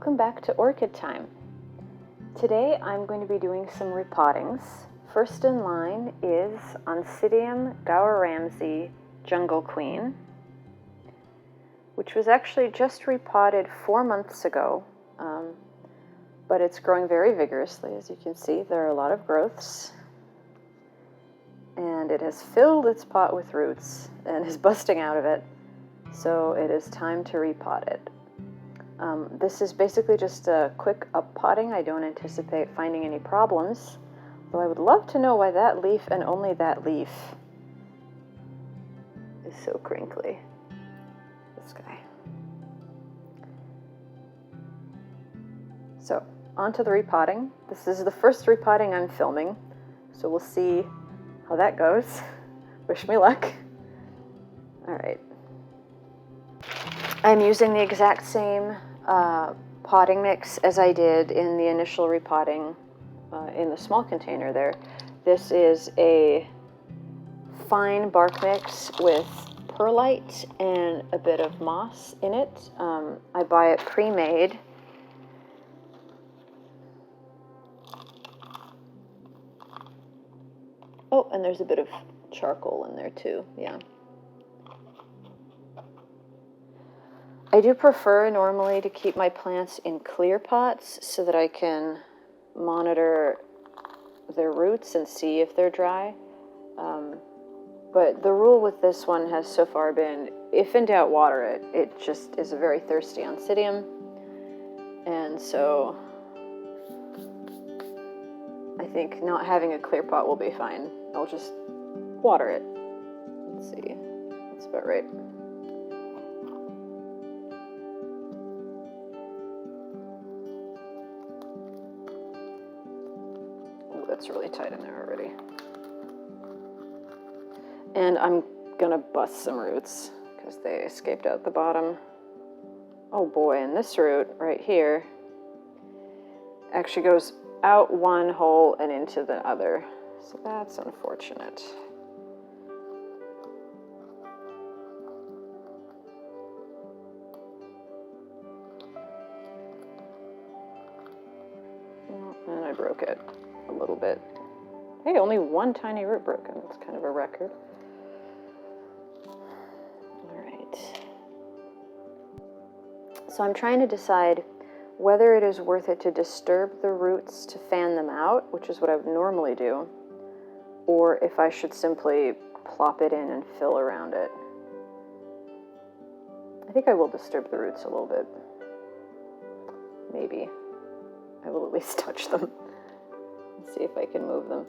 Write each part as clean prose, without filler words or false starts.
Welcome back to Orchid Time. Today I'm going to be doing some repottings. First in line is Oncidium Gower Ramsay Jungle Queen, which was actually just repotted 4 months ago, but it's growing very vigorously. As you can see, there are a lot of growths, and it has filled its pot with roots and is busting out of it, so it is time to repot it. This is basically just a quick uppotting. I don't anticipate finding any problems, though I would love to know why that leaf and only that leaf is so crinkly. This guy. So, on to the repotting. This is the first repotting I'm filming, so we'll see how that goes. Wish me luck. Alright. I'm using the exact same potting mix as I did in the initial repotting in the small container there. This is a fine bark mix with perlite and a bit of moss in it. I buy it pre-made. Oh, and there's a bit of charcoal in there too, yeah. I do prefer normally to keep my plants in clear pots so that I can monitor their roots and see if they're dry. But the rule with this one has so far been, if in doubt, water it. It just is a very thirsty Oncidium, and so I think not having a clear pot will be fine. I'll just water it. Let's see, that's about right. That's really tight in there already. And I'm gonna bust some roots because they escaped out the bottom. Oh boy, and this root right here actually goes out one hole and into the other. So that's unfortunate. And I broke it a little bit. Hey, only one tiny root broken. That's kind of a record. Alright. So I'm trying to decide whether it is worth it to disturb the roots to fan them out, which is what I would normally do, or if I should simply plop it in and fill around it. I think I will disturb the roots a little bit. Maybe. I will at least touch them. See if I can move them.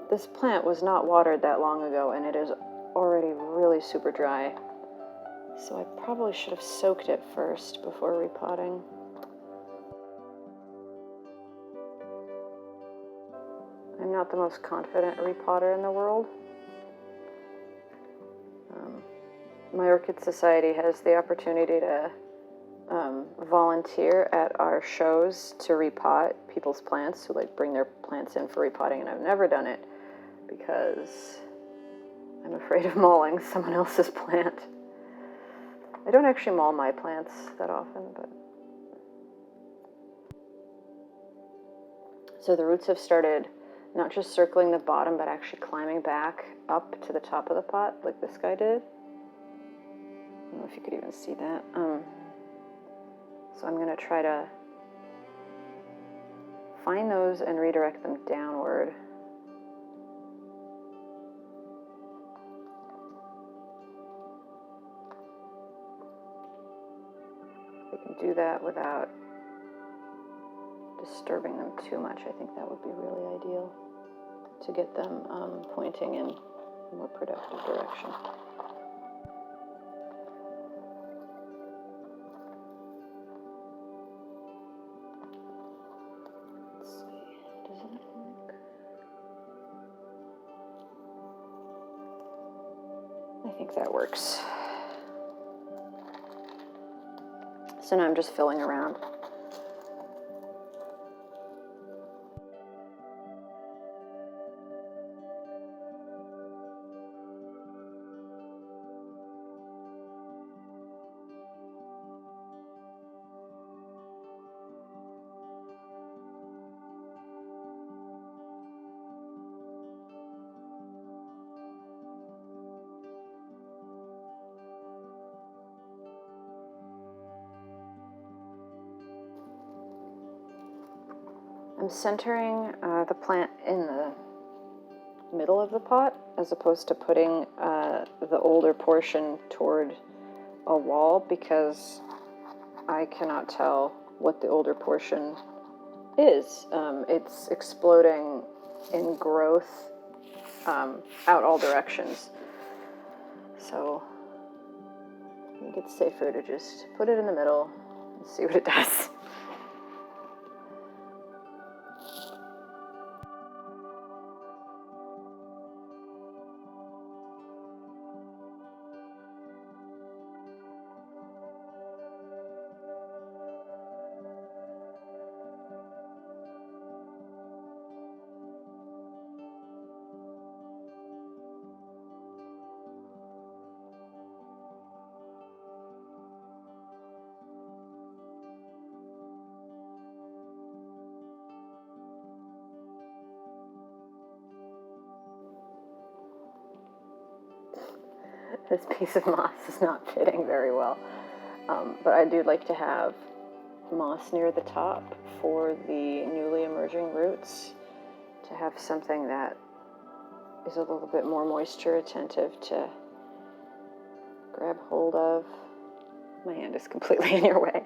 This plant was not watered that long ago, and it is already really super dry. So I probably should have soaked it first before repotting. I'm not the most confident repotter in the world. My Orchid Society has the opportunity to volunteer at our shows to repot people's plants, who like bring their plants in for repotting, and I've never done it because I'm afraid of mauling someone else's plant. I don't actually maul my plants that often, but... So the roots have started not just circling the bottom, but actually climbing back up to the top of the pot, like this guy did. I don't know if you could even see that. So I'm going to try to find those and redirect them downward. We can do that without disturbing them too much. I think that would be really ideal to get them pointing in a more productive direction. I think that works. So now I'm just filling around. I'm centering the plant in the middle of the pot as opposed to putting the older portion toward a wall, because I cannot tell what the older portion is. It's exploding in growth out all directions. So I think it's safer to just put it in the middle and see what it does. This piece of moss is not fitting very well, but I do like to have moss near the top for the newly emerging roots, to have something that is a little bit more moisture attentive to grab hold of. My hand is completely in your way.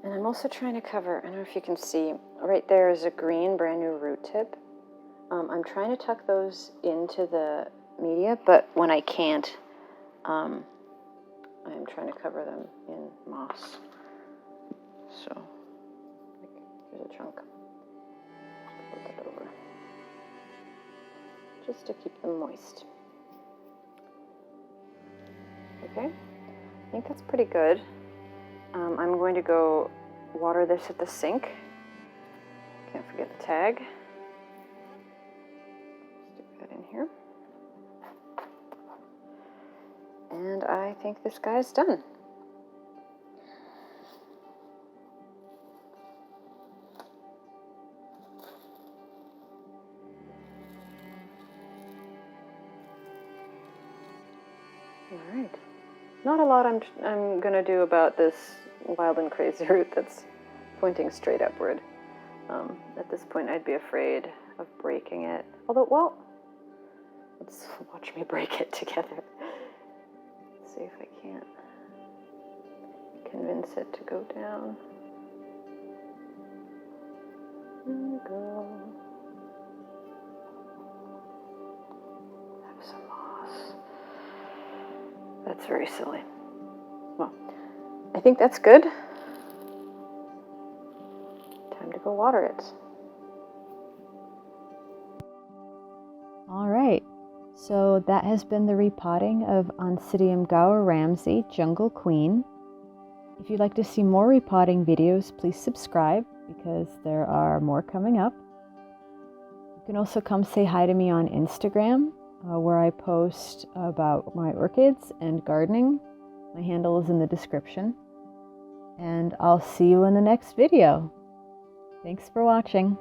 And I'm also trying to cover, I don't know if you can see, right there is a green brand new root tip. I'm trying to tuck those into the media, but when I can't, I'm trying to cover them in moss. So, here's a chunk. Put that over, just to keep them moist. Okay, I think that's pretty good. I'm going to go water this at the sink. Can't forget the tag. Stick that in here. And I think this guy's done. All right. Not a lot I'm going to do about this wild and crazy root that's pointing straight upward. At this point, I'd be afraid of breaking it. Although, well, let's watch me break it together. Let's see if I can't convince it to go down. There we go. Have some moss. That's very silly. Well, I think that's good. Time to go water it. All right, so that has been the repotting of Oncidium Gower Ramsay, Jungle Queen. If you'd like to see more repotting videos, please subscribe, because there are more coming up. You can also come say hi to me on Instagram, where I post about my orchids and gardening. My handle is in the description. And I'll see you in the next video. Thanks for watching.